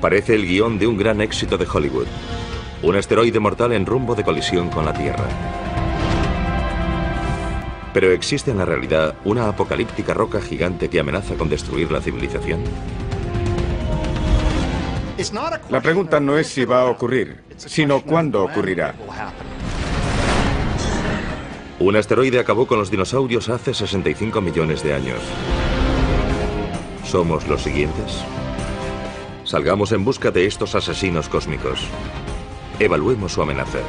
Parece el guión de un gran éxito de Hollywood. Un asteroide mortal en rumbo de colisión con la Tierra. Pero ¿existe en la realidad una apocalíptica roca gigante que amenaza con destruir la civilización? La pregunta no es si va a ocurrir, sino cuándo ocurrirá. Un asteroide acabó con los dinosaurios hace 65 millones de años. ¿Somos los siguientes? Salgamos en busca de estos asesinos cósmicos. Evaluemos su amenaza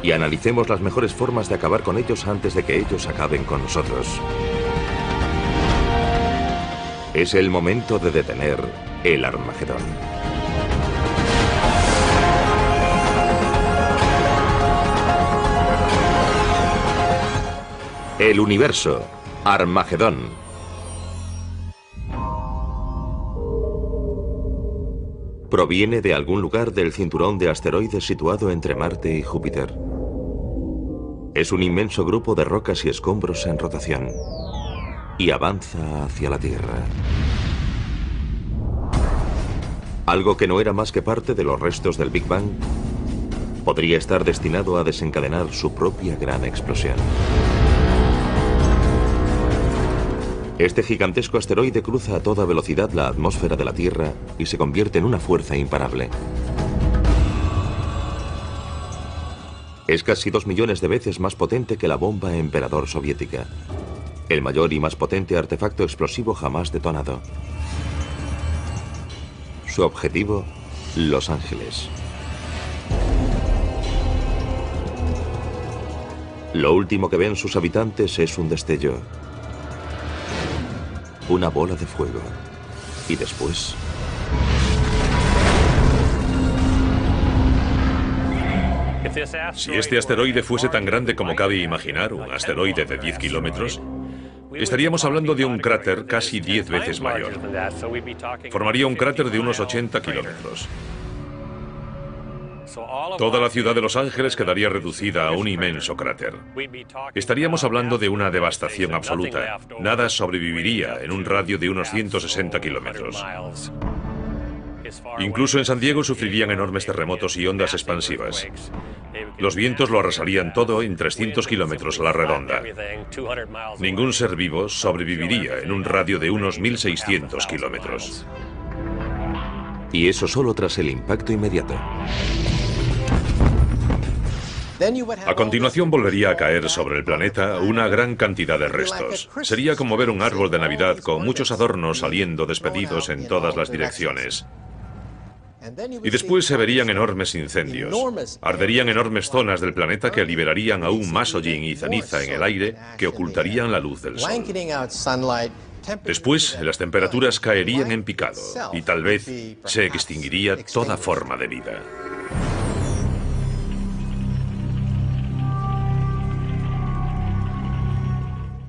y analicemos las mejores formas de acabar con ellos antes de que ellos acaben con nosotros. Es el momento de detener el Armagedón. El universo, Armagedón. Proviene de algún lugar del cinturón de asteroides situado entre Marte y Júpiter. Es un inmenso grupo de rocas y escombros en rotación y avanza hacia la Tierra. Algo que no era más que parte de los restos del Big Bang podría estar destinado a desencadenar su propia gran explosión. Este gigantesco asteroide cruza a toda velocidad la atmósfera de la Tierra y se convierte en una fuerza imparable. Es casi 2 millones de veces más potente que la bomba Emperador soviética, el mayor y más potente artefacto explosivo jamás detonado. Su objetivo, Los Ángeles. Lo último que ven sus habitantes es un destello. Una bola de fuego. Y después... Si este asteroide fuese tan grande como cabe imaginar, un asteroide de 10 kilómetros, estaríamos hablando de un cráter casi 10 veces mayor. Formaría un cráter de unos 80 kilómetros. Toda la ciudad de Los Ángeles quedaría reducida a un inmenso cráter. Estaríamos hablando de una devastación absoluta. Nada sobreviviría en un radio de unos 160 kilómetros. Incluso en San Diego sufrirían enormes terremotos y ondas expansivas. Los vientos lo arrasarían todo en 300 kilómetros a la redonda. Ningún ser vivo sobreviviría en un radio de unos 1.600 kilómetros. Y eso solo tras el impacto inmediato. A continuación volvería a caer sobre el planeta una gran cantidad de restos. Sería como ver un árbol de Navidad con muchos adornos saliendo despedidos en todas las direcciones. Y después se verían enormes incendios. Arderían enormes zonas del planeta que liberarían aún más hollín y ceniza en el aire que ocultarían la luz del sol. Después, las temperaturas caerían en picado y tal vez se extinguiría toda forma de vida.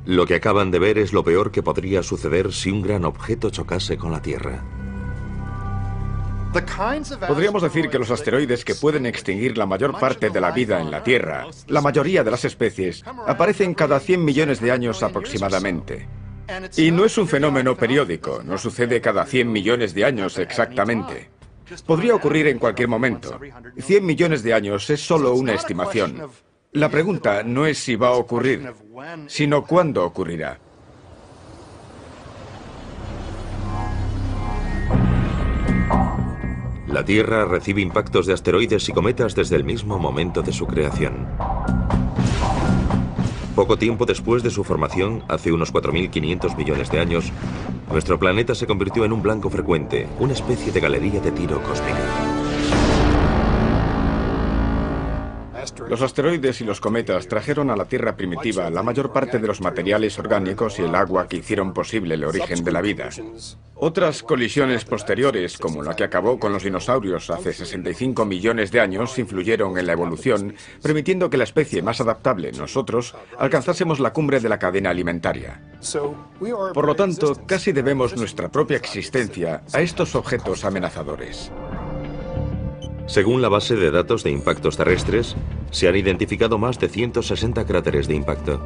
Lo que acaban de ver es lo peor que podría suceder si un gran objeto chocase con la Tierra. Podríamos decir que los asteroides que pueden extinguir la mayor parte de la vida en la Tierra, la mayoría de las especies, aparecen cada 100 millones de años aproximadamente. Y no es un fenómeno periódico, no sucede cada 100 millones de años exactamente. Podría ocurrir en cualquier momento. 100 millones de años es solo una estimación. La pregunta no es si va a ocurrir, sino cuándo ocurrirá. La Tierra recibe impactos de asteroides y cometas desde el mismo momento de su creación. Poco tiempo después de su formación, hace unos 4.500 millones de años, nuestro planeta se convirtió en un blanco frecuente, una especie de galería de tiro cósmica. Los asteroides y los cometas trajeron a la Tierra primitiva la mayor parte de los materiales orgánicos y el agua que hicieron posible el origen de la vida. Otras colisiones posteriores, como la que acabó con los dinosaurios hace 65 millones de años, influyeron en la evolución, permitiendo que la especie más adaptable, nosotros, alcanzásemos la cumbre de la cadena alimentaria. Por lo tanto, casi debemos nuestra propia existencia a estos objetos amenazadores. Según la base de datos de impactos terrestres, se han identificado más de 160 cráteres de impacto.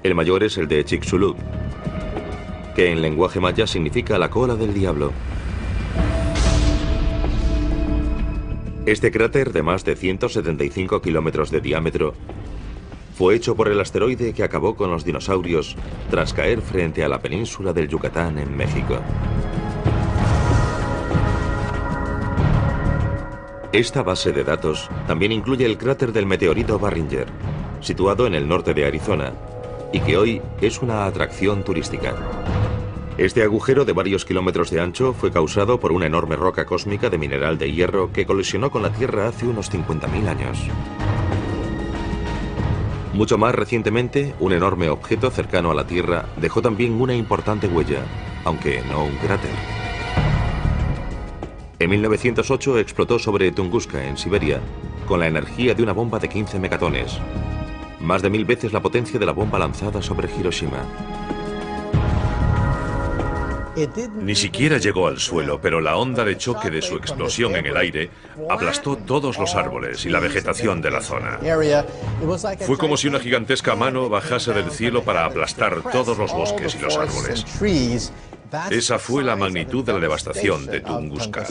El mayor es el de Chicxulub. que en lenguaje maya significa la cola del diablo. Este cráter de más de 175 kilómetros de diámetro fue hecho por el asteroide que acabó con los dinosaurios tras caer frente a la península del Yucatán en México. Esta base de datos también incluye el cráter del meteorito Barringer, situado en el norte de Arizona, y que hoy es una atracción turística. Este agujero de varios kilómetros de ancho fue causado por una enorme roca cósmica de mineral de hierro que colisionó con la Tierra hace unos 50.000 años. Mucho más recientemente, un enorme objeto cercano a la Tierra dejó también una importante huella, aunque no un cráter. En 1908 explotó sobre Tunguska, en Siberia, con la energía de una bomba de 15 megatones, más de 1000 veces la potencia de la bomba lanzada sobre Hiroshima. Ni siquiera llegó al suelo, pero la onda de choque de su explosión en el aire aplastó todos los árboles y la vegetación de la zona. Fue como si una gigantesca mano bajase del cielo para aplastar todos los bosques y los árboles. Esa fue la magnitud de la devastación de Tunguska.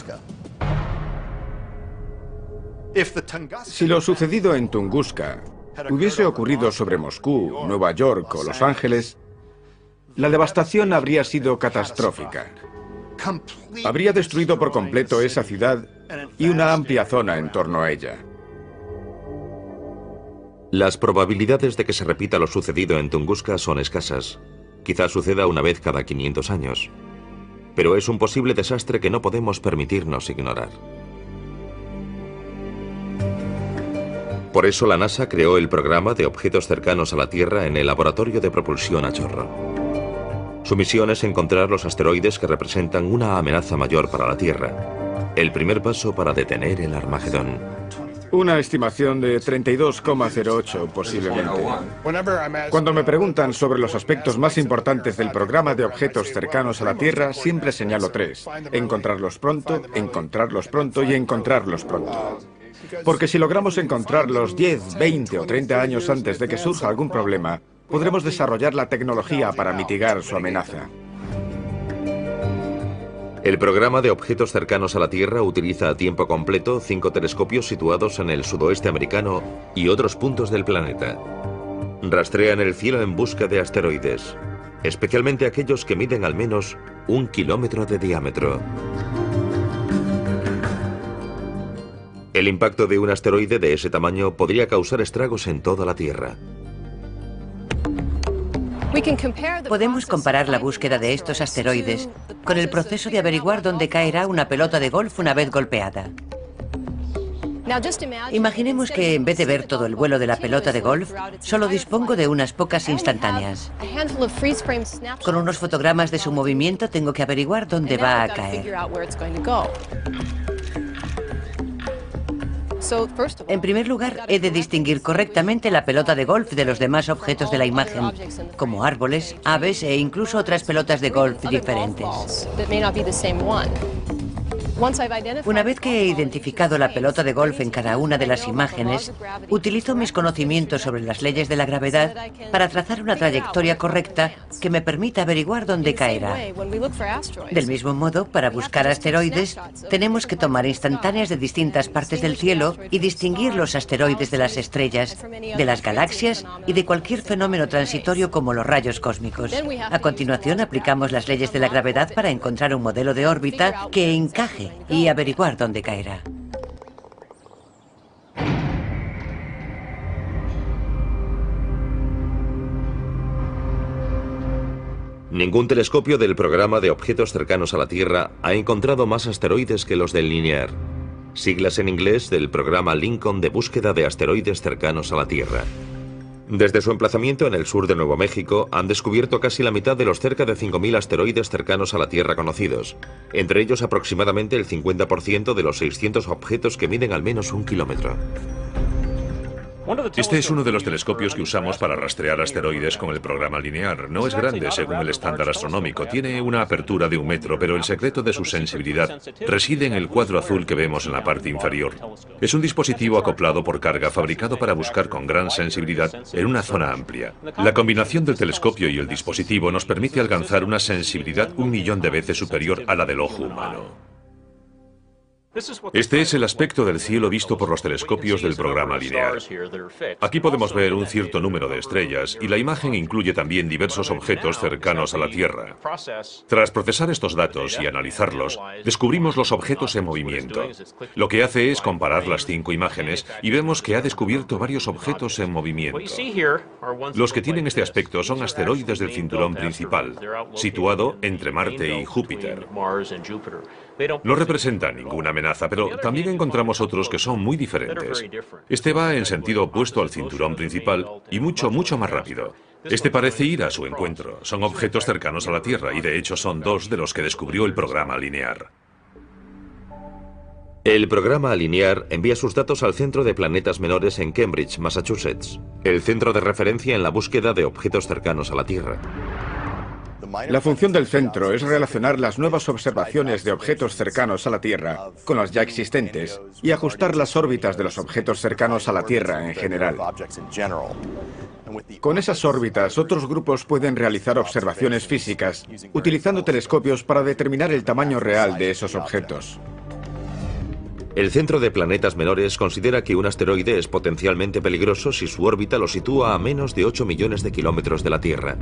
Si lo sucedido en Tunguska hubiese ocurrido sobre Moscú, Nueva York o Los Ángeles, la devastación habría sido catastrófica. Habría destruido por completo esa ciudad y una amplia zona en torno a ella. Las probabilidades de que se repita lo sucedido en Tunguska son escasas. Quizás suceda una vez cada 500 años. Pero es un posible desastre que no podemos permitirnos ignorar. Por eso la NASA creó el programa de objetos cercanos a la Tierra en el Laboratorio de Propulsión a Chorro. Su misión es encontrar los asteroides que representan una amenaza mayor para la Tierra. El primer paso para detener el Armagedón. Una estimación de 32,08 posiblemente. Cuando me preguntan sobre los aspectos más importantes del programa de objetos cercanos a la Tierra, siempre señalo 3. Encontrarlos pronto y encontrarlos pronto. Porque si logramos encontrarlos 10, 20 o 30 años antes de que surja algún problema, podremos desarrollar la tecnología para mitigar su amenaza. El programa de objetos cercanos a la Tierra utiliza a tiempo completo 5 telescopios situados en el sudoeste americano y otros puntos del planeta. Rastrean el cielo en busca de asteroides, especialmente aquellos que miden al menos 1 kilómetro de diámetro. El impacto de un asteroide de ese tamaño podría causar estragos en toda la Tierra. Podemos comparar la búsqueda de estos asteroides con el proceso de averiguar dónde caerá una pelota de golf una vez golpeada. Imaginemos que en vez de ver todo el vuelo de la pelota de golf, solo dispongo de unas pocas instantáneas. Con unos fotogramas de su movimiento tengo que averiguar dónde va a caer. En primer lugar, he de distinguir correctamente la pelota de golf de los demás objetos de la imagen, como árboles, aves e incluso otras pelotas de golf diferentes. Una vez que he identificado la pelota de golf en cada una de las imágenes, utilizo mis conocimientos sobre las leyes de la gravedad para trazar una trayectoria correcta que me permita averiguar dónde caerá. Del mismo modo, para buscar asteroides, tenemos que tomar instantáneas de distintas partes del cielo y distinguir los asteroides de las estrellas, de las galaxias y de cualquier fenómeno transitorio como los rayos cósmicos. A continuación, aplicamos las leyes de la gravedad para encontrar un modelo de órbita que encaje y averiguar dónde caerá. Ningún telescopio del programa de objetos cercanos a la Tierra ha encontrado más asteroides que los del Linear, siglas en inglés del programa Lincoln de búsqueda de asteroides cercanos a la Tierra. Desde su emplazamiento en el sur de Nuevo México, han descubierto casi la mitad de los cerca de 5.000 asteroides cercanos a la Tierra conocidos, entre ellos aproximadamente el 50% de los 600 objetos que miden al menos 1 kilómetro. Este es uno de los telescopios que usamos para rastrear asteroides con el programa linear. No es grande según el estándar astronómico, tiene una apertura de 1 metro, pero el secreto de su sensibilidad reside en el cuadro azul que vemos en la parte inferior. Es un dispositivo acoplado por carga fabricado para buscar con gran sensibilidad en una zona amplia. La combinación del telescopio y el dispositivo nos permite alcanzar una sensibilidad 1.000.000 de veces superior a la del ojo humano. Este es el aspecto del cielo visto por los telescopios del programa linear. Aquí podemos ver un cierto número de estrellas y la imagen incluye también diversos objetos cercanos a la Tierra. Tras procesar estos datos y analizarlos, descubrimos los objetos en movimiento. Lo que hace es comparar las 5 imágenes y vemos que ha descubierto varios objetos en movimiento. Los que tienen este aspecto son asteroides del cinturón principal, situado entre Marte y Júpiter. No representan ninguna amenaza, pero también encontramos otros que son muy diferentes. Este va en sentido opuesto al cinturón principal y mucho más rápido. Este parece ir a su encuentro. Son objetos cercanos a la Tierra y de hecho son 2 de los que descubrió el programa linear. El programa linear envía sus datos al Centro de Planetas Menores en Cambridge, Massachusetts, el centro de referencia en la búsqueda de objetos cercanos a la Tierra. La función del centro es relacionar las nuevas observaciones de objetos cercanos a la Tierra con las ya existentes y ajustar las órbitas de los objetos cercanos a la Tierra en general. Con esas órbitas, otros grupos pueden realizar observaciones físicas utilizando telescopios para determinar el tamaño real de esos objetos. El Centro de Planetas Menores considera que un asteroide es potencialmente peligroso si su órbita lo sitúa a menos de 8 millones de kilómetros de la Tierra.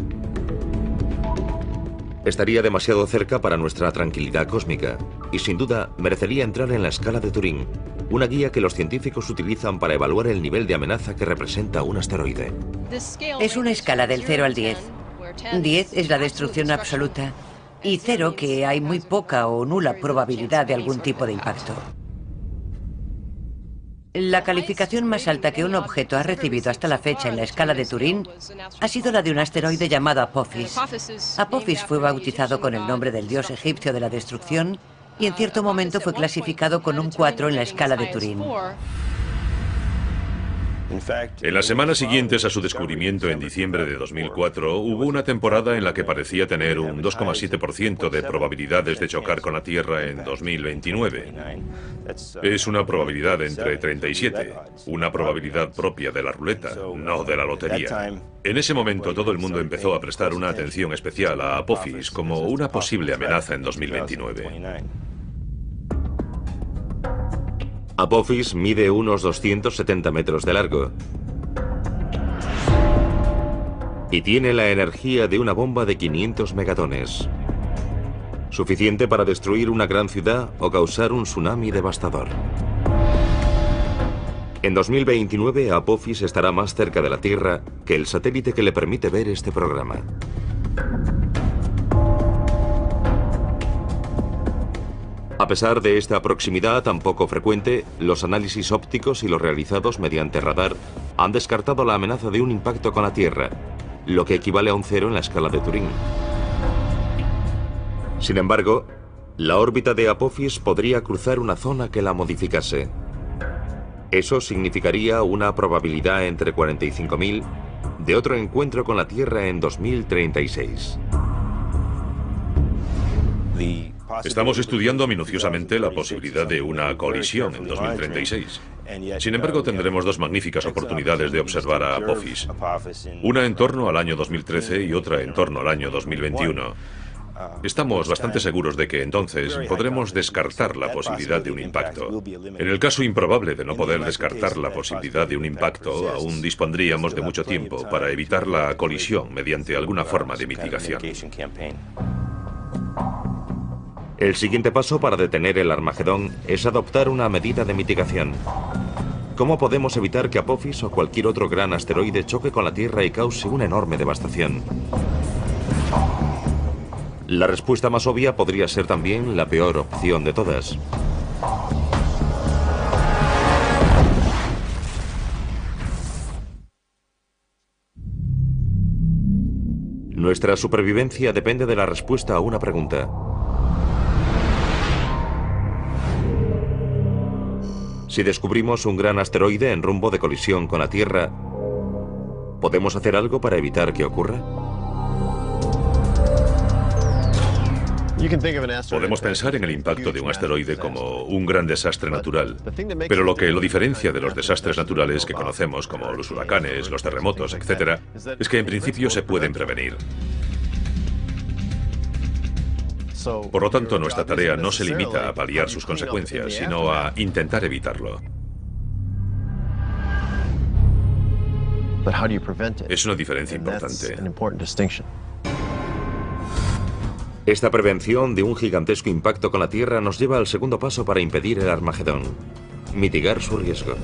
Estaría demasiado cerca para nuestra tranquilidad cósmica y sin duda merecería entrar en la escala de Turing, una guía que los científicos utilizan para evaluar el nivel de amenaza que representa un asteroide. Es una escala del 0 al 10. 10 es la destrucción absoluta y 0 que hay muy poca o nula probabilidad de algún tipo de impacto. La calificación más alta que un objeto ha recibido hasta la fecha en la escala de Turing ha sido la de un asteroide llamado Apophis. Apophis fue bautizado con el nombre del dios egipcio de la destrucción y en cierto momento fue clasificado con un 4 en la escala de Turing. En las semanas siguientes a su descubrimiento en diciembre de 2004, hubo una temporada en la que parecía tener un 2,7% de probabilidades de chocar con la Tierra en 2029. Es una probabilidad entre 37, una probabilidad propia de la ruleta, no de la lotería. En ese momento todo el mundo empezó a prestar una atención especial a Apophis como una posible amenaza en 2029. Apophis mide unos 270 metros de largo y tiene la energía de una bomba de 500 megatones, suficiente para destruir una gran ciudad o causar un tsunami devastador. En 2029, Apophis estará más cerca de la Tierra que el satélite que le permite ver este programa. A pesar de esta proximidad tan poco frecuente, los análisis ópticos y los realizados mediante radar han descartado la amenaza de un impacto con la Tierra, lo que equivale a un 0 en la escala de Turing. Sin embargo, la órbita de Apophis podría cruzar una zona que la modificase. Eso significaría una probabilidad entre 45.000 de otro encuentro con la Tierra en 2036. Estamos estudiando minuciosamente la posibilidad de una colisión en 2036. Sin embargo, tendremos 2 magníficas oportunidades de observar a Apophis. Una en torno al año 2013 y otra en torno al año 2021. Estamos bastante seguros de que entonces podremos descartar la posibilidad de un impacto. En el caso improbable de no poder descartar la posibilidad de un impacto, aún dispondríamos de mucho tiempo para evitar la colisión mediante alguna forma de mitigación. El siguiente paso para detener el Armagedón es adoptar una medida de mitigación. ¿Cómo podemos evitar que Apophis o cualquier otro gran asteroide choque con la Tierra y cause una enorme devastación? La respuesta más obvia podría ser también la peor opción de todas. Nuestra supervivencia depende de la respuesta a una pregunta. Si descubrimos un gran asteroide en rumbo de colisión con la Tierra, ¿podemos hacer algo para evitar que ocurra? Podemos pensar en el impacto de un asteroide como un gran desastre natural, pero lo que lo diferencia de los desastres naturales que conocemos, como los huracanes, los terremotos, etc., es que en principio se pueden prevenir. Por lo tanto, nuestra tarea no se limita a paliar sus consecuencias, sino a intentar evitarlo. Es una diferencia importante. Esta prevención de un gigantesco impacto con la Tierra nos lleva al segundo paso para impedir el Armagedón: mitigar su riesgo.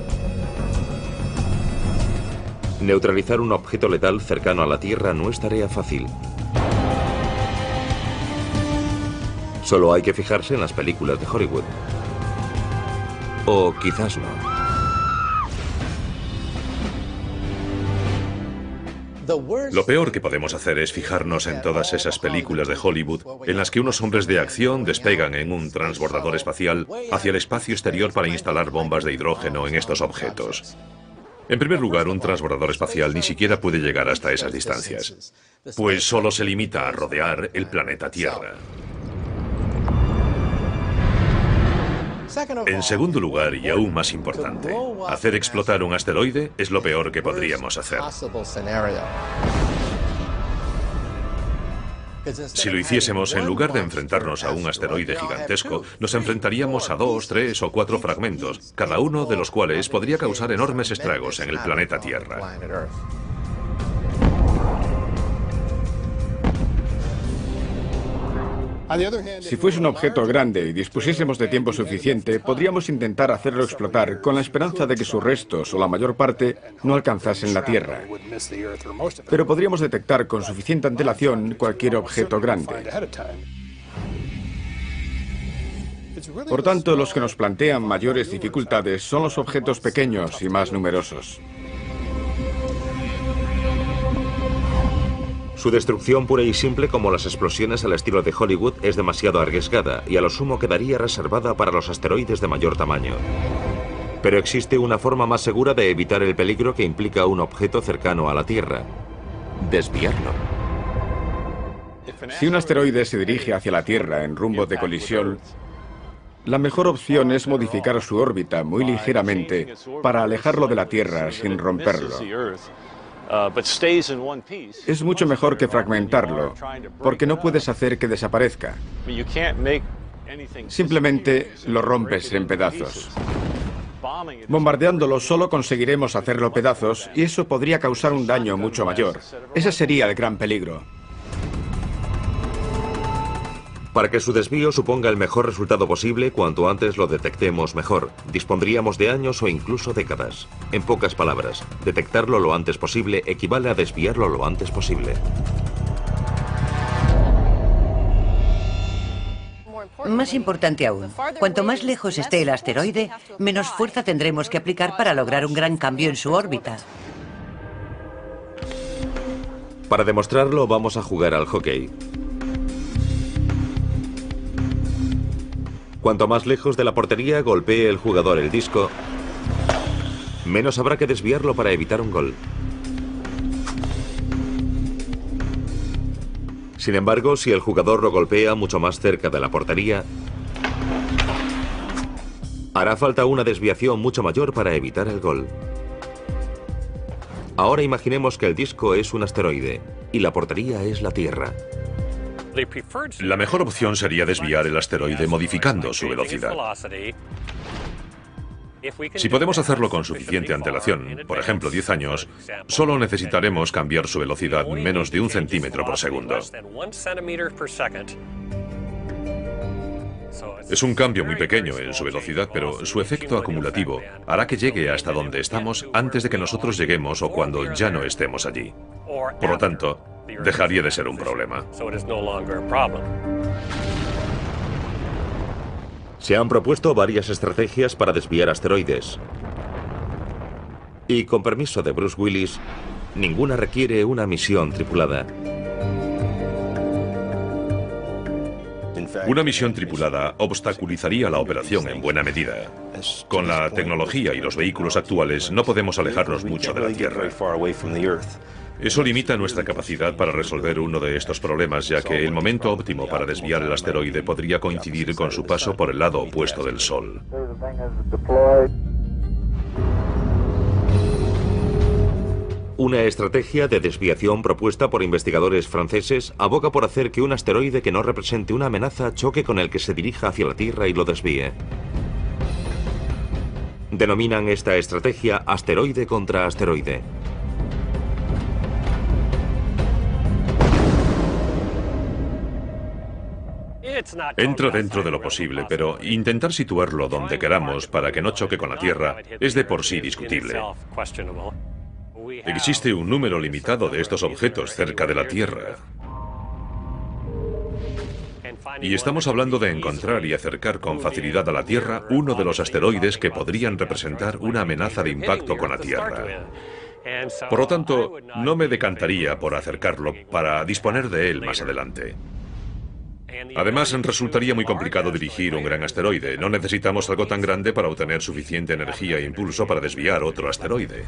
Neutralizar un objeto letal cercano a la Tierra no es tarea fácil. Solo hay que fijarse en las películas de Hollywood. O quizás no. Lo peor que podemos hacer es fijarnos en todas esas películas de Hollywood en las que unos hombres de acción despegan en un transbordador espacial hacia el espacio exterior para instalar bombas de hidrógeno en estos objetos. En primer lugar, un transbordador espacial ni siquiera puede llegar hasta esas distancias, pues solo se limita a rodear el planeta Tierra. En segundo lugar, y aún más importante, hacer explotar un asteroide es lo peor que podríamos hacer. Si lo hiciésemos, en lugar de enfrentarnos a un asteroide gigantesco, nos enfrentaríamos a 2, 3 o 4 fragmentos, cada uno de los cuales podría causar enormes estragos en el planeta Tierra. Si fuese un objeto grande y dispusiésemos de tiempo suficiente, podríamos intentar hacerlo explotar con la esperanza de que sus restos, o la mayor parte, no alcanzasen la Tierra. Pero podríamos detectar con suficiente antelación cualquier objeto grande. Por tanto, los que nos plantean mayores dificultades son los objetos pequeños y más numerosos. Su destrucción pura y simple, como las explosiones al estilo de Hollywood, es demasiado arriesgada y a lo sumo quedaría reservada para los asteroides de mayor tamaño. Pero existe una forma más segura de evitar el peligro que implica un objeto cercano a la Tierra: desviarlo. Si un asteroide se dirige hacia la Tierra en rumbo de colisión, la mejor opción es modificar su órbita muy ligeramente para alejarlo de la Tierra sin romperlo. Es mucho mejor que fragmentarlo, porque no puedes hacer que desaparezca. Simplemente lo rompes en pedazos. Bombardeándolo solo conseguiremos hacerlo pedazos y eso podría causar un daño mucho mayor. Ese sería el gran peligro. Para que su desvío suponga el mejor resultado posible, cuanto antes lo detectemos mejor. Dispondríamos de años o incluso décadas. En pocas palabras, detectarlo lo antes posible equivale a desviarlo lo antes posible. Más importante aún, cuanto más lejos esté el asteroide, menos fuerza tendremos que aplicar para lograr un gran cambio en su órbita. Para demostrarlo, vamos a jugar al hockey. Cuanto más lejos de la portería golpee el jugador el disco, menos habrá que desviarlo para evitar un gol. Sin embargo, si el jugador lo golpea mucho más cerca de la portería, hará falta una desviación mucho mayor para evitar el gol. Ahora imaginemos que el disco es un asteroide y la portería es la Tierra. La mejor opción sería desviar el asteroide modificando su velocidad. Si podemos hacerlo con suficiente antelación, por ejemplo 10 años, solo necesitaremos cambiar su velocidad menos de 1 centímetro por segundo. Es un cambio muy pequeño en su velocidad, pero su efecto acumulativo hará que llegue hasta donde estamos antes de que nosotros lleguemos o cuando ya no estemos allí. Por lo tanto, dejaría de ser un problema. Se han propuesto varias estrategias para desviar asteroides. Y con permiso de Bruce Willis, ninguna requiere una misión tripulada. Una misión tripulada obstaculizaría la operación en buena medida. Con la tecnología y los vehículos actuales no podemos alejarnos mucho de la Tierra. Eso limita nuestra capacidad para resolver uno de estos problemas, ya que el momento óptimo para desviar el asteroide podría coincidir con su paso por el lado opuesto del Sol. Una estrategia de desviación propuesta por investigadores franceses aboga por hacer que un asteroide que no represente una amenaza choque con el que se dirija hacia la Tierra y lo desvíe. Denominan esta estrategia asteroide contra asteroide. Entra dentro de lo posible, pero intentar situarlo donde queramos para que no choque con la Tierra es de por sí discutible. Existe un número limitado de estos objetos cerca de la Tierra. Y estamos hablando de encontrar y acercar con facilidad a la Tierra uno de los asteroides que podrían representar una amenaza de impacto con la Tierra. Por lo tanto, no me decantaría por acercarlo para disponer de él más adelante. Además, resultaría muy complicado dirigir un gran asteroide. No necesitamos algo tan grande para obtener suficiente energía e impulso para desviar otro asteroide.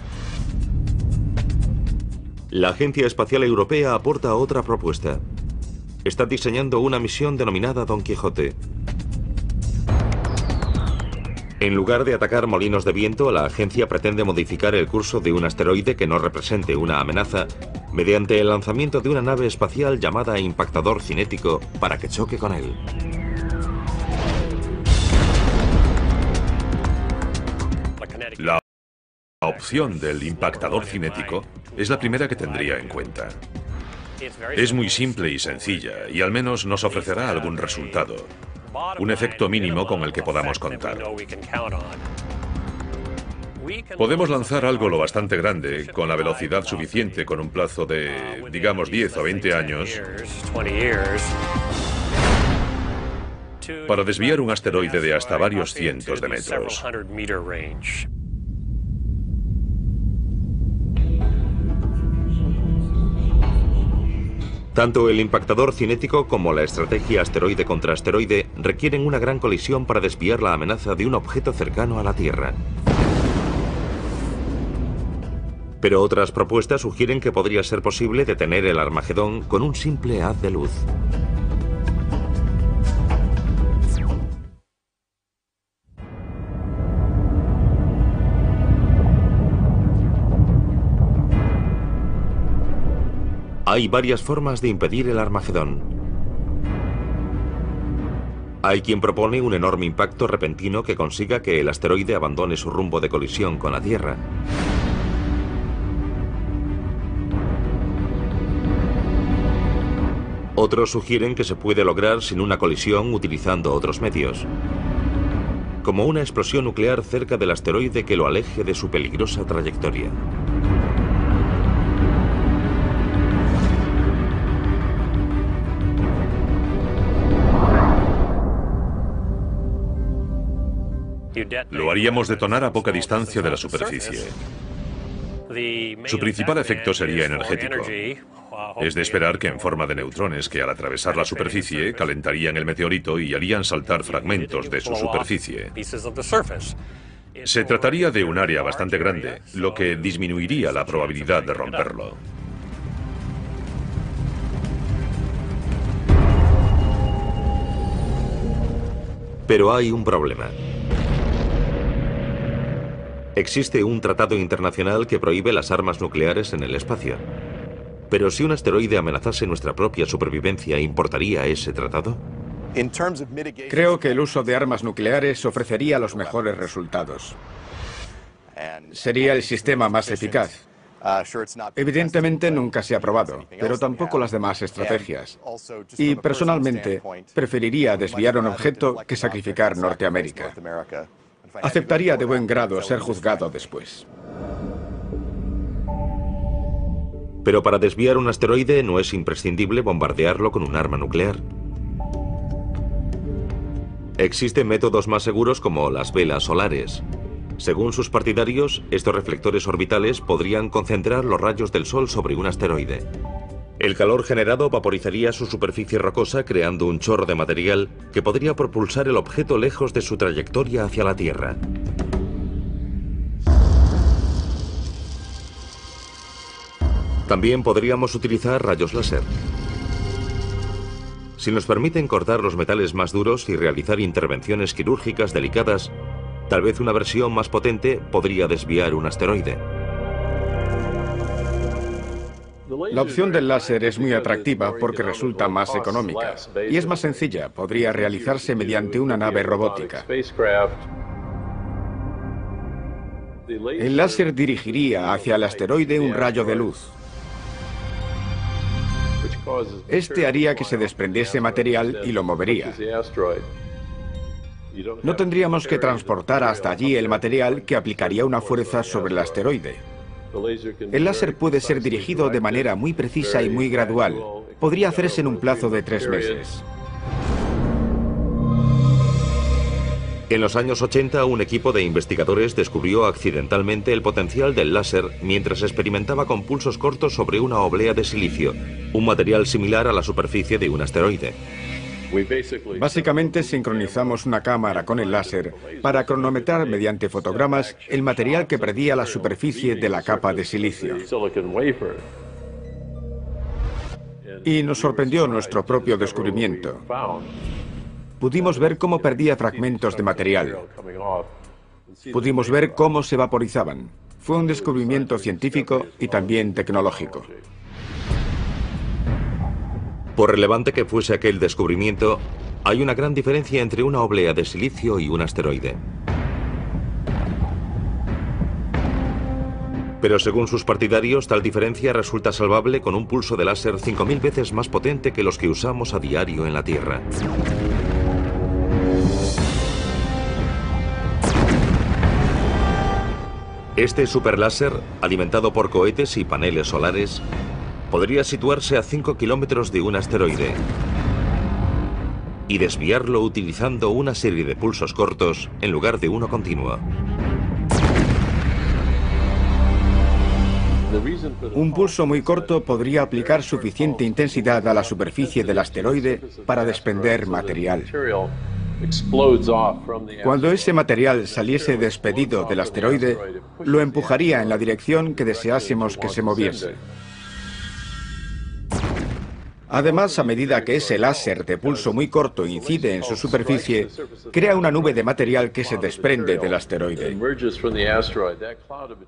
La Agencia Espacial Europea aporta otra propuesta. Está diseñando una misión denominada Don Quijote. En lugar de atacar molinos de viento, la agencia pretende modificar el curso de un asteroide que no represente una amenaza mediante el lanzamiento de una nave espacial llamada impactador cinético para que choque con él. La opción del impactador cinético es la primera que tendría en cuenta. Es muy simple y sencilla, y al menos nos ofrecerá algún resultado. Un efecto mínimo con el que podamos contar. Podemos lanzar algo lo bastante grande, con la velocidad suficiente, con un plazo de, digamos, 10 o 20 años, para desviar un asteroide de hasta varios cientos de metros. Tanto el impactador cinético como la estrategia asteroide contra asteroide requieren una gran colisión para desviar la amenaza de un objeto cercano a la Tierra. Pero otras propuestas sugieren que podría ser posible detener el Armagedón con un simple haz de luz. Hay varias formas de impedir el Armagedón. Hay quien propone un enorme impacto repentino que consiga que el asteroide abandone su rumbo de colisión con la Tierra. Otros sugieren que se puede lograr sin una colisión utilizando otros medios, como una explosión nuclear cerca del asteroide que lo aleje de su peligrosa trayectoria. Lo haríamos detonar a poca distancia de la superficie. Su principal efecto sería energético. Es de esperar que en forma de neutrones que al atravesar la superficie calentarían el meteorito y harían saltar fragmentos de su superficie. Se trataría de un área bastante grande, lo que disminuiría la probabilidad de romperlo. Pero hay un problema. Existe un tratado internacional que prohíbe las armas nucleares en el espacio. Pero si un asteroide amenazase nuestra propia supervivencia, ¿importaría ese tratado? Creo que el uso de armas nucleares ofrecería los mejores resultados. Sería el sistema más eficaz. Evidentemente nunca se ha probado, pero tampoco las demás estrategias. Y personalmente preferiría desviar un objeto que sacrificar Norteamérica. Aceptaría de buen grado ser juzgado después. Pero para desviar un asteroide no es imprescindible bombardearlo con un arma nuclear. Existen métodos más seguros como las velas solares. Según sus partidarios, estos reflectores orbitales podrían concentrar los rayos del Sol sobre un asteroide. El calor generado vaporizaría su superficie rocosa creando un chorro de material que podría propulsar el objeto lejos de su trayectoria hacia la Tierra. También podríamos utilizar rayos láser. Si nos permiten cortar los metales más duros y realizar intervenciones quirúrgicas delicadas, tal vez una versión más potente podría desviar un asteroide. La opción del láser es muy atractiva porque resulta más económica y es más sencilla. Podría realizarse mediante una nave robótica. El láser dirigiría hacia el asteroide un rayo de luz. Este haría que se desprendiese material y lo movería. No tendríamos que transportar hasta allí el material que aplicaría una fuerza sobre el asteroide. El láser puede ser dirigido de manera muy precisa y muy gradual. Podría hacerse en un plazo de 3 meses. En los años 80, un equipo de investigadores descubrió accidentalmente el potencial del láser mientras experimentaba con pulsos cortos sobre una oblea de silicio, un material similar a la superficie de un asteroide. Básicamente sincronizamos una cámara con el láser para cronometrar mediante fotogramas el material que perdía la superficie de la capa de silicio. Y nos sorprendió nuestro propio descubrimiento. Pudimos ver cómo perdía fragmentos de material. Pudimos ver cómo se vaporizaban. Fue un descubrimiento científico y también tecnológico. Por relevante que fuese aquel descubrimiento, hay una gran diferencia entre una oblea de silicio y un asteroide. Pero según sus partidarios, tal diferencia resulta salvable con un pulso de láser 5000 veces más potente que los que usamos a diario en la Tierra. Este superláser, alimentado por cohetes y paneles solares, podría situarse a 5 kilómetros de un asteroide y desviarlo utilizando una serie de pulsos cortos en lugar de uno continuo. Un pulso muy corto podría aplicar suficiente intensidad a la superficie del asteroide para desprender material. Cuando ese material saliese despedido del asteroide, lo empujaría en la dirección que deseásemos que se moviese. Además, a medida que ese láser de pulso muy corto incide en su superficie, crea una nube de material que se desprende del asteroide.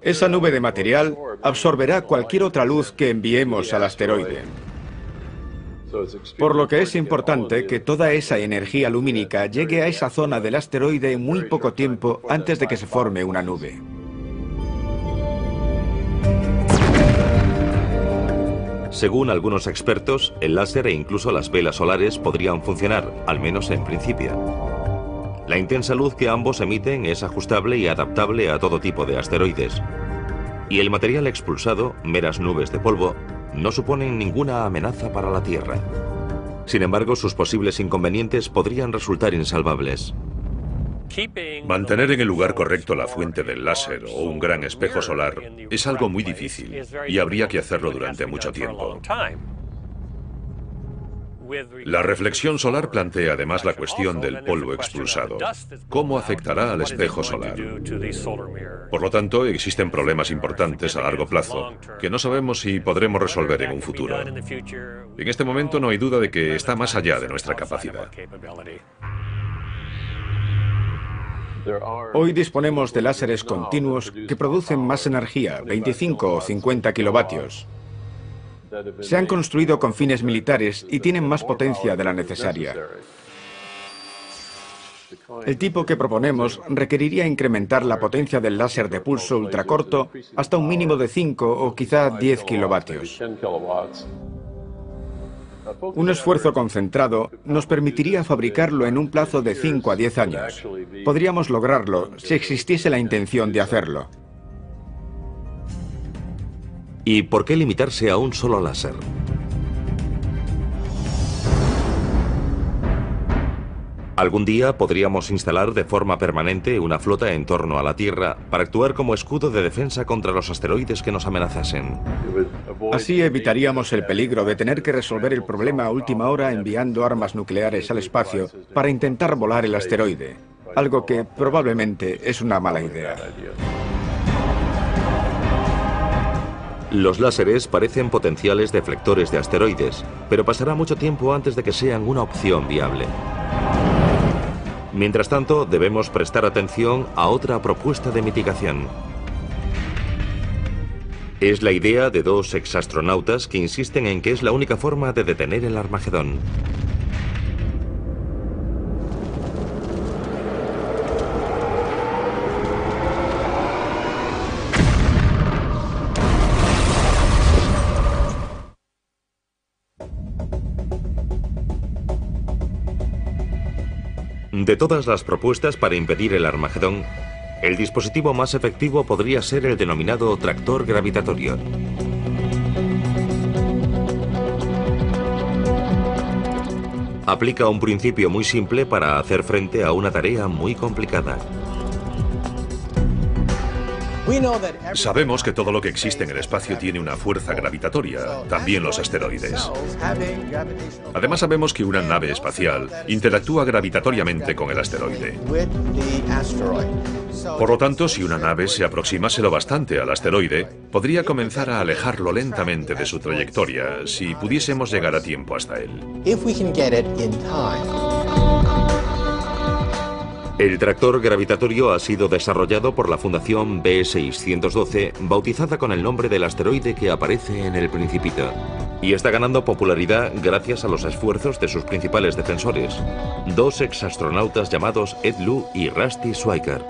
Esa nube de material absorberá cualquier otra luz que enviemos al asteroide. Por lo que es importante que toda esa energía lumínica llegue a esa zona del asteroide en muy poco tiempo antes de que se forme una nube. Según algunos expertos, el láser e incluso las velas solares podrían funcionar, al menos en principio. La intensa luz que ambos emiten es ajustable y adaptable a todo tipo de asteroides. Y el material expulsado, meras nubes de polvo, no suponen ninguna amenaza para la Tierra. Sin embargo, sus posibles inconvenientes podrían resultar insalvables. Mantener en el lugar correcto la fuente del láser o un gran espejo solar es algo muy difícil y habría que hacerlo durante mucho tiempo. La reflexión solar plantea además la cuestión del polvo expulsado. ¿Cómo afectará al espejo solar? Por lo tanto, existen problemas importantes a largo plazo que no sabemos si podremos resolver en un futuro. En este momento no hay duda de que está más allá de nuestra capacidad. Hoy disponemos de láseres continuos que producen más energía, 25 o 50 kilovatios. Se han construido con fines militares y tienen más potencia de la necesaria. El tipo que proponemos requeriría incrementar la potencia del láser de pulso ultracorto hasta un mínimo de 5 o quizá 10 kilovatios. Un esfuerzo concentrado nos permitiría fabricarlo en un plazo de 5 a 10 años. Podríamos lograrlo si existiese la intención de hacerlo. ¿Y por qué limitarse a un solo láser? Algún día podríamos instalar de forma permanente una flota en torno a la Tierra para actuar como escudo de defensa contra los asteroides que nos amenazasen. Así evitaríamos el peligro de tener que resolver el problema a última hora enviando armas nucleares al espacio para intentar volar el asteroide, algo que probablemente es una mala idea. Los láseres parecen potenciales deflectores de asteroides, pero pasará mucho tiempo antes de que sean una opción viable. Mientras tanto, debemos prestar atención a otra propuesta de mitigación. Es la idea de dos exastronautas que insisten en que es la única forma de detener el Armagedón. De todas las propuestas para impedir el Armagedón, el dispositivo más efectivo podría ser el denominado tractor gravitatorio. Aplica un principio muy simple para hacer frente a una tarea muy complicada. Sabemos que todo lo que existe en el espacio tiene una fuerza gravitatoria, también los asteroides. Además sabemos que una nave espacial interactúa gravitatoriamente con el asteroide. Por lo tanto, si una nave se aproximase lo bastante al asteroide, podría comenzar a alejarlo lentamente de su trayectoria si pudiésemos llegar a tiempo hasta él. El tractor gravitatorio ha sido desarrollado por la Fundación B612, bautizada con el nombre del asteroide que aparece en El Principito, y está ganando popularidad gracias a los esfuerzos de sus principales defensores, dos exastronautas llamados Ed Lu y Rusty Schweiker.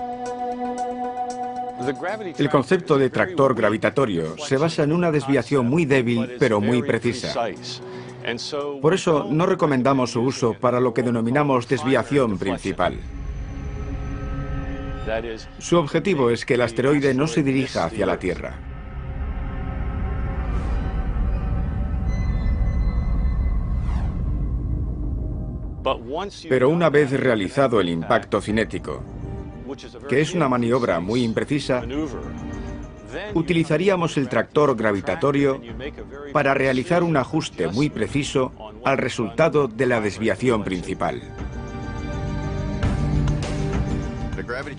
El concepto de tractor gravitatorio se basa en una desviación muy débil pero muy precisa. Por eso no recomendamos su uso para lo que denominamos desviación principal. Su objetivo es que el asteroide no se dirija hacia la Tierra. Pero una vez realizado el impacto cinético, que es una maniobra muy imprecisa, utilizaríamos el tractor gravitatorio para realizar un ajuste muy preciso al resultado de la desviación principal.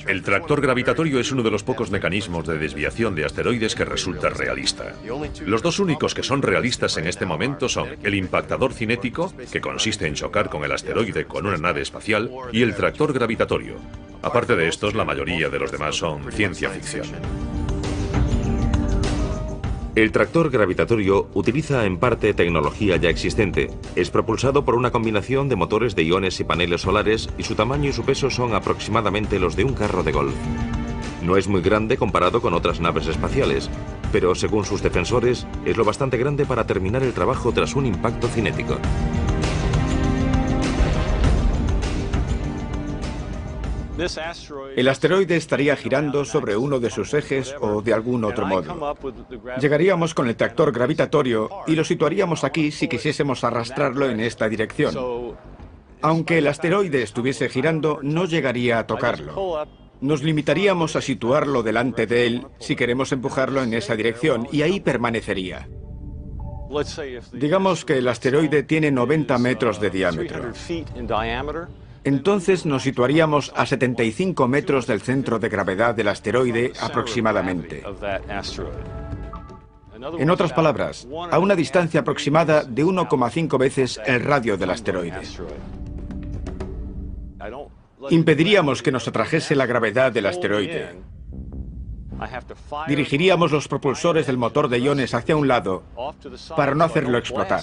El tractor gravitatorio es uno de los pocos mecanismos de desviación de asteroides que resulta realista. Los dos únicos que son realistas en este momento son el impactador cinético, que consiste en chocar con el asteroide con una nave espacial, y el tractor gravitatorio. Aparte de estos, la mayoría de los demás son ciencia ficción. El tractor gravitatorio utiliza en parte tecnología ya existente. Es propulsado por una combinación de motores de iones y paneles solares y su tamaño y su peso son aproximadamente los de un carro de golf. No es muy grande comparado con otras naves espaciales, pero según sus defensores es lo bastante grande para terminar el trabajo tras un impacto cinético. El asteroide estaría girando sobre uno de sus ejes o de algún otro modo. Llegaríamos con el tractor gravitatorio y lo situaríamos aquí si quisiésemos arrastrarlo en esta dirección. Aunque el asteroide estuviese girando, no llegaría a tocarlo. Nos limitaríamos a situarlo delante de él si queremos empujarlo en esa dirección y ahí permanecería. Digamos que el asteroide tiene 90 metros de diámetro. Entonces nos situaríamos a 75 metros del centro de gravedad del asteroide aproximadamente. En otras palabras, a una distancia aproximada de 1,5 veces el radio del asteroide. Impediríamos que nos atrajese la gravedad del asteroide. Dirigiríamos los propulsores del motor de iones hacia un lado para no hacerlo explotar.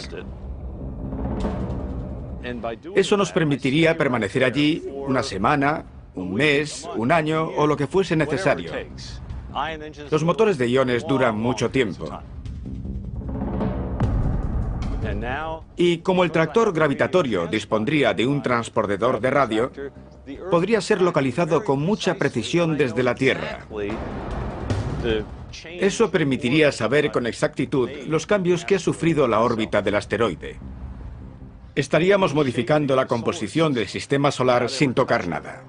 Eso nos permitiría permanecer allí una semana, un mes, un año o lo que fuese necesario. Los motores de iones duran mucho tiempo. Y como el tractor gravitatorio dispondría de un transpondedor de radio, podría ser localizado con mucha precisión desde la Tierra. Eso permitiría saber con exactitud los cambios que ha sufrido la órbita del asteroide. estaríamos modificando la composición del sistema solar sin tocar nada.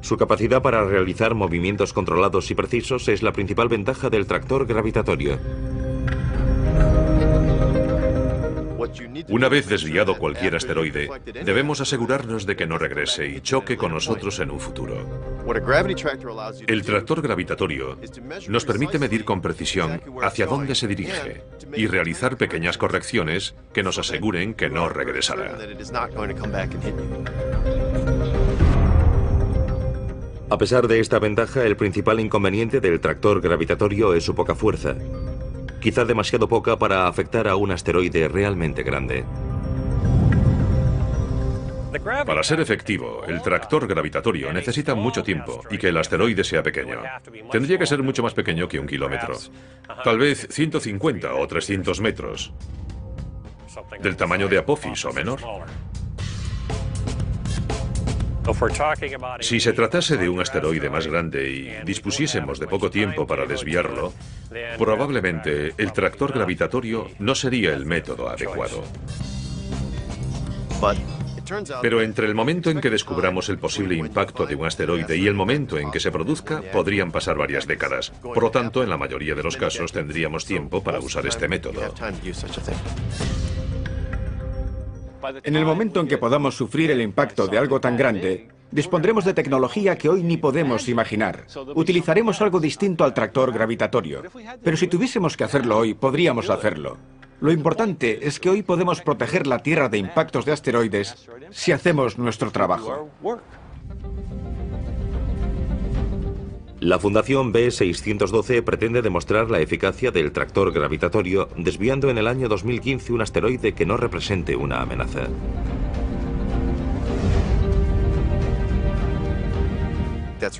Su capacidad para realizar movimientos controlados y precisos es la principal ventaja del tractor gravitatorio. Una vez desviado cualquier asteroide, debemos asegurarnos de que no regrese y choque con nosotros en un futuro. El tractor gravitatorio nos permite medir con precisión hacia dónde se dirige y realizar pequeñas correcciones que nos aseguren que no regresará. A pesar de esta ventaja, el principal inconveniente del tractor gravitatorio es su poca fuerza. Quizá demasiado poca para afectar a un asteroide realmente grande. Para ser efectivo, el tractor gravitatorio necesita mucho tiempo y que el asteroide sea pequeño. Tendría que ser mucho más pequeño que 1 kilómetro. Tal vez 150 o 300 metros. Del tamaño de Apophis o menor. Si se tratase de un asteroide más grande y dispusiésemos de poco tiempo para desviarlo, probablemente el tractor gravitatorio no sería el método adecuado. Pero entre el momento en que descubramos el posible impacto de un asteroide y el momento en que se produzca, podrían pasar varias décadas. Por lo tanto, en la mayoría de los casos tendríamos tiempo para usar este método. En el momento en que podamos sufrir el impacto de algo tan grande, dispondremos de tecnología que hoy ni podemos imaginar. Utilizaremos algo distinto al tractor gravitatorio. Pero si tuviésemos que hacerlo hoy, podríamos hacerlo. Lo importante es que hoy podemos proteger la Tierra de impactos de asteroides si hacemos nuestro trabajo. La Fundación B612 pretende demostrar la eficacia del tractor gravitatorio desviando en el año 2015 un asteroide que no represente una amenaza.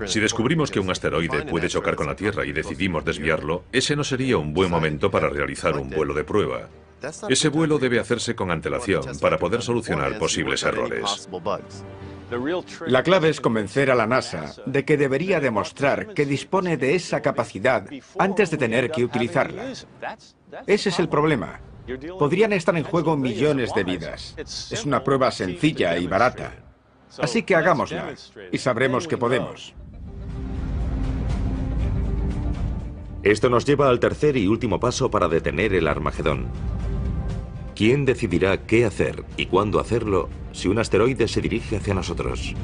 Si descubrimos que un asteroide puede chocar con la Tierra y decidimos desviarlo, ese no sería un buen momento para realizar un vuelo de prueba. Ese vuelo debe hacerse con antelación para poder solucionar posibles errores. La clave es convencer a la NASA de que debería demostrar que dispone de esa capacidad antes de tener que utilizarla. Ese es el problema. Podrían estar en juego millones de vidas. Es una prueba sencilla y barata. Así que hagámosla y sabremos que podemos. Esto nos lleva al tercer y último paso para detener el Armagedón. ¿Quién decidirá qué hacer y cuándo hacerlo si un asteroide se dirige hacia nosotros?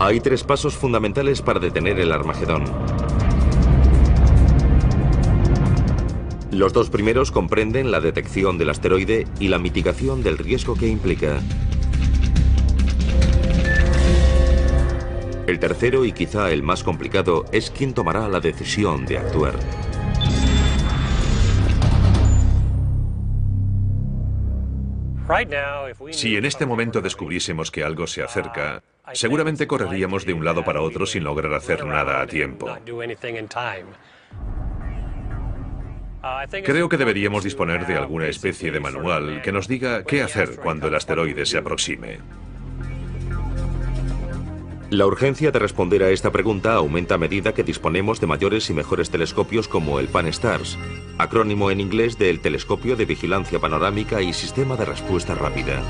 Hay tres pasos fundamentales para detener el Armagedón. Los dos primeros comprenden la detección del asteroide y la mitigación del riesgo que implica. El tercero, y quizá el más complicado, es quién tomará la decisión de actuar. Si en este momento descubriésemos que algo se acerca, seguramente correríamos de un lado para otro sin lograr hacer nada a tiempo. Creo que deberíamos disponer de alguna especie de manual que nos diga qué hacer cuando el asteroide se aproxime. La urgencia de responder a esta pregunta aumenta a medida que disponemos de mayores y mejores telescopios como el Pan-STARRS, acrónimo en inglés del Telescopio de Vigilancia Panorámica y Sistema de Respuesta Rápida.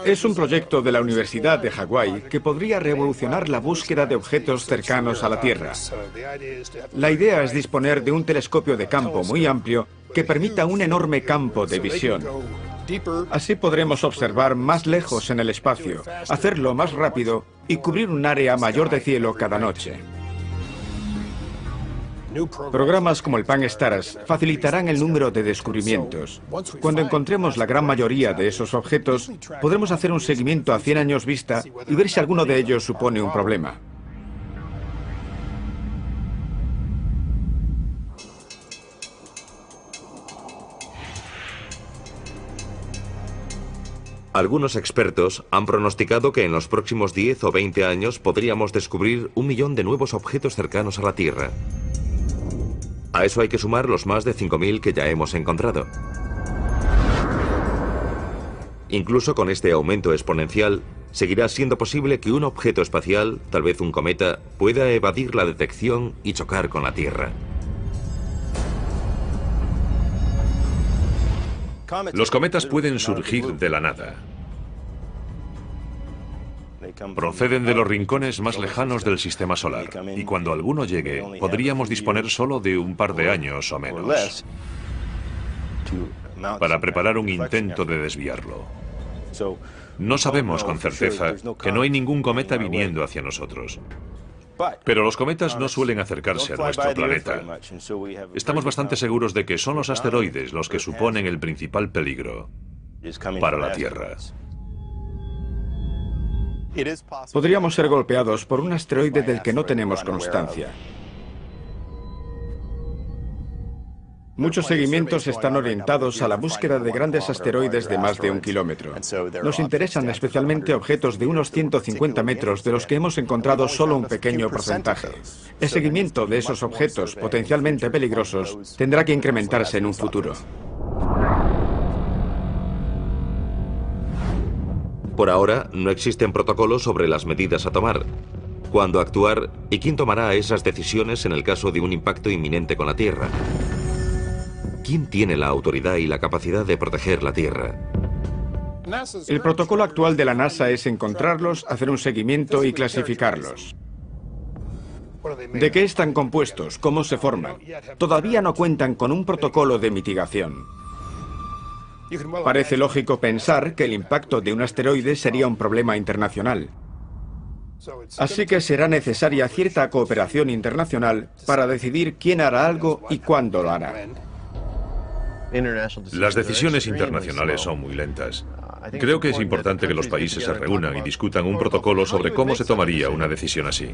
Es un proyecto de la Universidad de Hawái que podría revolucionar la búsqueda de objetos cercanos a la Tierra. La idea es disponer de un telescopio de campo muy amplio que permita un enorme campo de visión. Así podremos observar más lejos en el espacio, hacerlo más rápido y cubrir un área mayor de cielo cada noche. Programas como el Pan-STARRS facilitarán el número de descubrimientos. Cuando encontremos la gran mayoría de esos objetos, podremos hacer un seguimiento a 100 años vista y ver si alguno de ellos supone un problema. Algunos expertos han pronosticado que en los próximos 10 o 20 años podríamos descubrir 1 millón de nuevos objetos cercanos a la Tierra. A eso hay que sumar los más de 5.000 que ya hemos encontrado. Incluso con este aumento exponencial, seguirá siendo posible que un objeto espacial, tal vez un cometa, pueda evadir la detección y chocar con la Tierra. Los cometas pueden surgir de la nada. Proceden de los rincones más lejanos del sistema solar, y cuando alguno llegue, podríamos disponer solo de un par de años o menos para preparar un intento de desviarlo. No sabemos con certeza que no hay ningún cometa viniendo hacia nosotros. Pero los cometas no suelen acercarse a nuestro planeta. Estamos bastante seguros de que son los asteroides los que suponen el principal peligro para la Tierra. Podríamos ser golpeados por un asteroide del que no tenemos constancia. Muchos seguimientos están orientados a la búsqueda de grandes asteroides de más de 1 kilómetro. Nos interesan especialmente objetos de unos 150 metros de los que hemos encontrado solo un pequeño porcentaje. El seguimiento de esos objetos potencialmente peligrosos tendrá que incrementarse en un futuro. Por ahora, no existen protocolos sobre las medidas a tomar, cuándo actuar y quién tomará esas decisiones en el caso de un impacto inminente con la Tierra. ¿Quién tiene la autoridad y la capacidad de proteger la Tierra? El protocolo actual de la NASA es encontrarlos, hacer un seguimiento y clasificarlos. ¿De qué están compuestos? ¿Cómo se forman? Todavía no cuentan con un protocolo de mitigación. Parece lógico pensar que el impacto de un asteroide sería un problema internacional. Así que será necesaria cierta cooperación internacional para decidir quién hará algo y cuándo lo hará. Las decisiones internacionales son muy lentas. Creo que es importante que los países se reúnan y discutan un protocolo sobre cómo se tomaría una decisión así.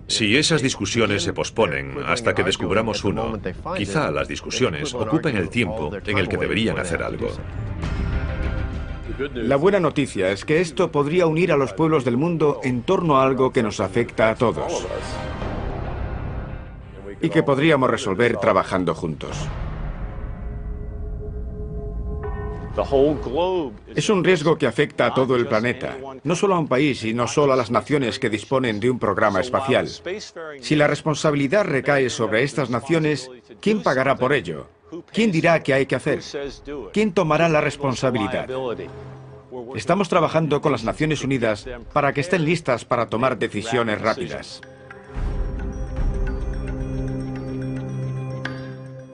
Si esas discusiones se posponen hasta que descubramos uno, quizá las discusiones ocupen el tiempo en el que deberían hacer algo. La buena noticia es que esto podría unir a los pueblos del mundo en torno a algo que nos afecta a todos y que podríamos resolver trabajando juntos. Es un riesgo que afecta a todo el planeta, no solo a un país y no solo a las naciones que disponen de un programa espacial. Si la responsabilidad recae sobre estas naciones, ¿quién pagará por ello? ¿Quién dirá qué hay que hacer? ¿Quién tomará la responsabilidad? Estamos trabajando con las Naciones Unidas para que estén listas para tomar decisiones rápidas.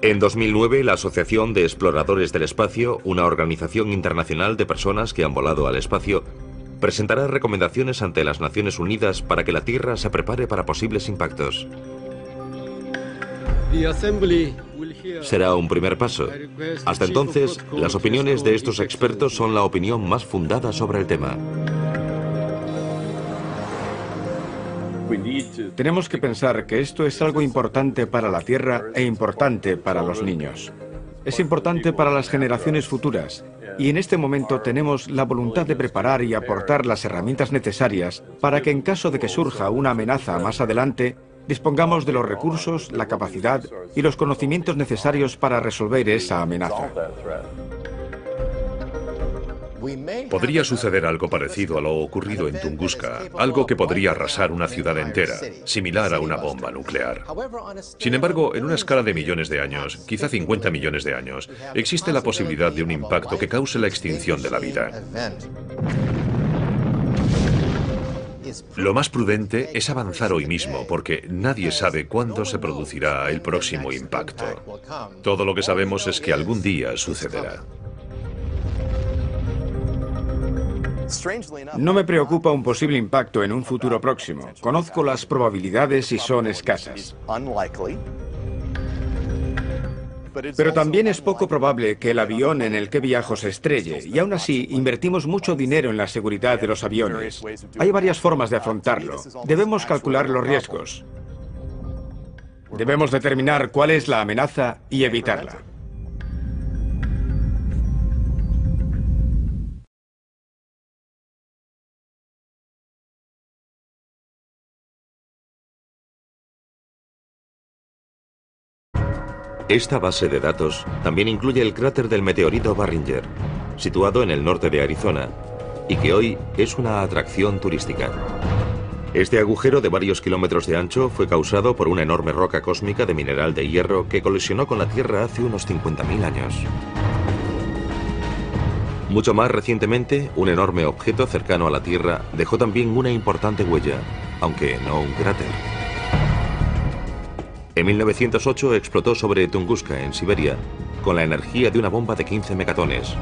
En 2009, la Asociación de Exploradores del Espacio, una organización internacional de personas que han volado al espacio, presentará recomendaciones ante las Naciones Unidas para que la Tierra se prepare para posibles impactos. Será un primer paso. Hasta entonces, las opiniones de estos expertos son la opinión más fundada sobre el tema. Tenemos que pensar que esto es algo importante para la Tierra e importante para los niños. Es importante para las generaciones futuras y en este momento tenemos la voluntad de preparar y aportar las herramientas necesarias para que en caso de que surja una amenaza más adelante, dispongamos de los recursos, la capacidad y los conocimientos necesarios para resolver esa amenaza. Podría suceder algo parecido a lo ocurrido en Tunguska, algo que podría arrasar una ciudad entera, similar a una bomba nuclear. Sin embargo, en una escala de millones de años, quizá 50 millones de años, existe la posibilidad de un impacto que cause la extinción de la vida. Lo más prudente es avanzar hoy mismo, porque nadie sabe cuándo se producirá el próximo impacto. Todo lo que sabemos es que algún día sucederá. No me preocupa un posible impacto en un futuro próximo. Conozco las probabilidades y son escasas. Pero también es poco probable que el avión en el que viajo se estrelle, y aún así invertimos mucho dinero en la seguridad de los aviones. Hay varias formas de afrontarlo. Debemos calcular los riesgos. Debemos determinar cuál es la amenaza y evitarla. Esta base de datos también incluye el cráter del meteorito Barringer, situado en el norte de Arizona, y que hoy es una atracción turística. Este agujero de varios kilómetros de ancho fue causado por una enorme roca cósmica de mineral de hierro que colisionó con la Tierra hace unos 50.000 años. Mucho más recientemente, un enorme objeto cercano a la Tierra dejó también una importante huella, aunque no un cráter. En 1908 explotó sobre Tunguska, en Siberia, con la energía de una bomba de 15 megatones,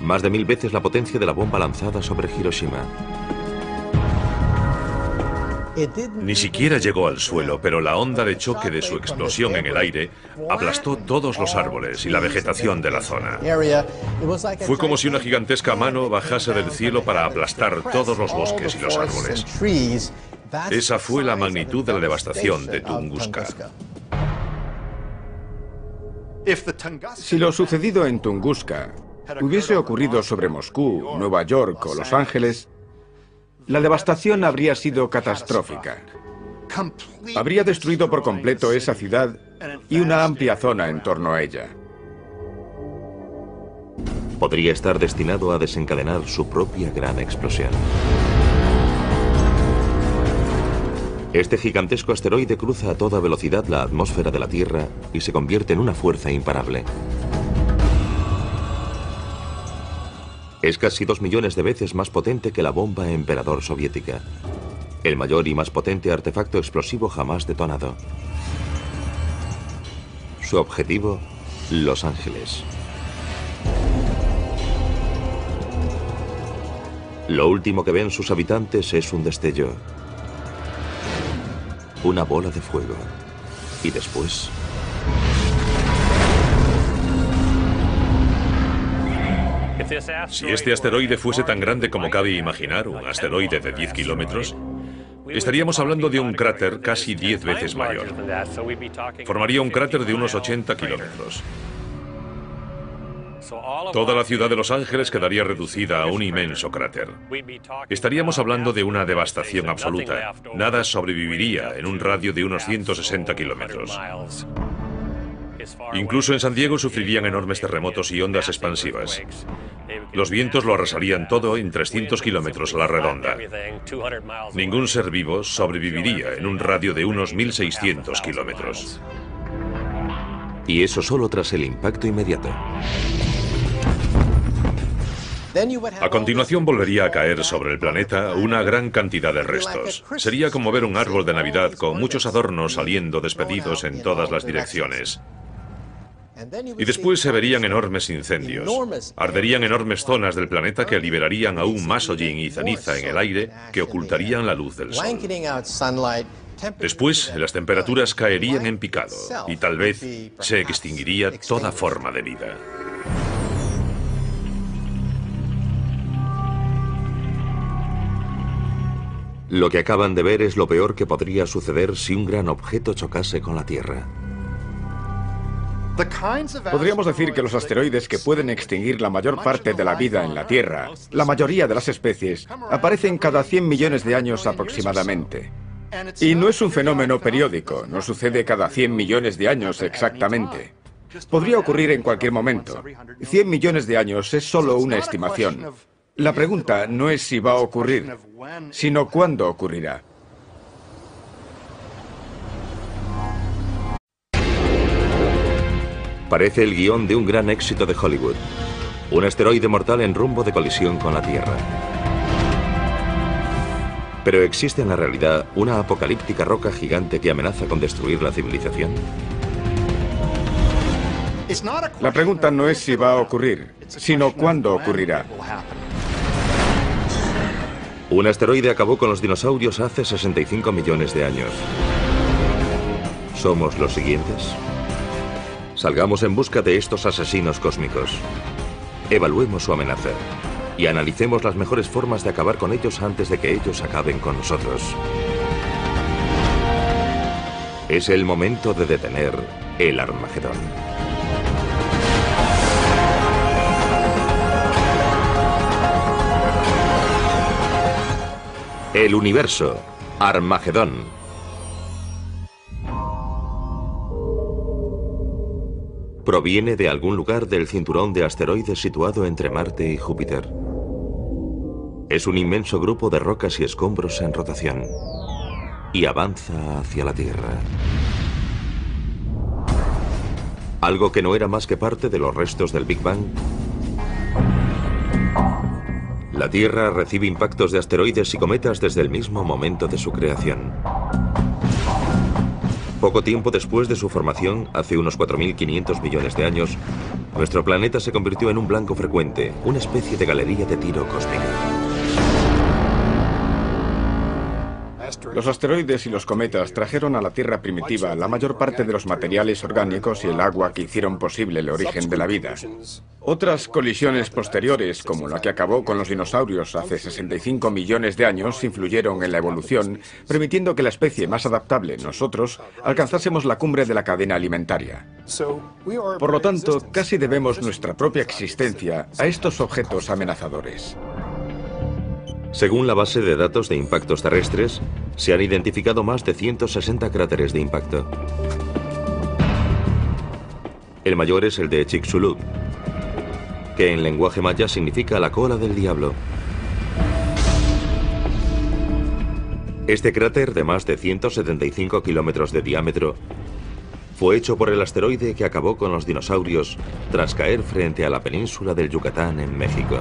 más de 1000 veces la potencia de la bomba lanzada sobre Hiroshima. Ni siquiera llegó al suelo, pero la onda de choque de su explosión en el aire aplastó todos los árboles y la vegetación de la zona. Fue como si una gigantesca mano bajase del cielo para aplastar todos los bosques y los árboles. Esa fue la magnitud de la devastación de Tunguska. Si lo sucedido en Tunguska hubiese ocurrido sobre Moscú, Nueva York o Los Ángeles, la devastación habría sido catastrófica. Habría destruido por completo esa ciudad y una amplia zona en torno a ella. Podría estar destinado a desencadenar su propia gran explosión. Este gigantesco asteroide cruza a toda velocidad la atmósfera de la Tierra y se convierte en una fuerza imparable. Es casi 2 millones de veces más potente que la bomba Emperador soviética, el mayor y más potente artefacto explosivo jamás detonado. Su objetivo, Los Ángeles. Lo último que ven sus habitantes es un destello, una bola de fuego, y después... Si este asteroide fuese tan grande como cabe imaginar, un asteroide de 10 kilómetros, estaríamos hablando de un cráter casi 10 veces mayor. Formaría un cráter de unos 80 kilómetros. Toda la ciudad de Los Ángeles quedaría reducida a un inmenso cráter. Estaríamos hablando de una devastación absoluta. Nada sobreviviría en un radio de unos 160 kilómetros. Incluso en San Diego sufrirían enormes terremotos y ondas expansivas. Los vientos lo arrasarían todo en 300 kilómetros a la redonda. Ningún ser vivo sobreviviría en un radio de unos 1600 kilómetros. Y eso solo tras el impacto inmediato. A continuación volvería a caer sobre el planeta una gran cantidad de restos. Sería como ver un árbol de Navidad con muchos adornos saliendo despedidos en todas las direcciones. Y después se verían enormes incendios. Arderían enormes zonas del planeta que liberarían aún más hollín y ceniza en el aire que ocultarían la luz del sol. Después, las temperaturas caerían en picado y tal vez se extinguiría toda forma de vida. Lo que acaban de ver es lo peor que podría suceder si un gran objeto chocase con la Tierra. Podríamos decir que los asteroides que pueden extinguir la mayor parte de la vida en la Tierra, la mayoría de las especies, aparecen cada 100 millones de años aproximadamente. Y no es un fenómeno periódico, no sucede cada 100 millones de años exactamente. Podría ocurrir en cualquier momento. 100 millones de años es solo una estimación. La pregunta no es si va a ocurrir, sino cuándo ocurrirá. Parece el guión de un gran éxito de Hollywood. Un asteroide mortal en rumbo de colisión con la Tierra. Pero ¿existe en la realidad una apocalíptica roca gigante que amenaza con destruir la civilización? La pregunta no es si va a ocurrir, sino cuándo ocurrirá. Un asteroide acabó con los dinosaurios hace 65 millones de años. ¿Somos los siguientes? Salgamos en busca de estos asesinos cósmicos. Evaluemos su amenaza y analicemos las mejores formas de acabar con ellos antes de que ellos acaben con nosotros. Es el momento de detener el Armagedón. El universo, Armagedón. Proviene de algún lugar del cinturón de asteroides situado entre Marte y Júpiter. Es un inmenso grupo de rocas y escombros en rotación. Y avanza hacia la Tierra. Algo que no era más que parte de los restos del Big Bang. La Tierra recibe impactos de asteroides y cometas desde el mismo momento de su creación. Poco tiempo después de su formación, hace unos 4.500 millones de años, nuestro planeta se convirtió en un blanco frecuente, una especie de galería de tiro cósmica. Los asteroides y los cometas trajeron a la Tierra primitiva la mayor parte de los materiales orgánicos y el agua que hicieron posible el origen de la vida. Otras colisiones posteriores, como la que acabó con los dinosaurios hace 65 millones de años, influyeron en la evolución, permitiendo que la especie más adaptable, nosotros, alcanzásemos la cumbre de la cadena alimentaria. Por lo tanto, casi debemos nuestra propia existencia a estos objetos amenazadores. Según la base de datos de impactos terrestres, se han identificado más de 160 cráteres de impacto. El mayor es el de Chicxulub, que en lenguaje maya significa la cola del diablo. Este cráter, de más de 175 kilómetros de diámetro, fue hecho por el asteroide que acabó con los dinosaurios tras caer frente a la península del Yucatán en México.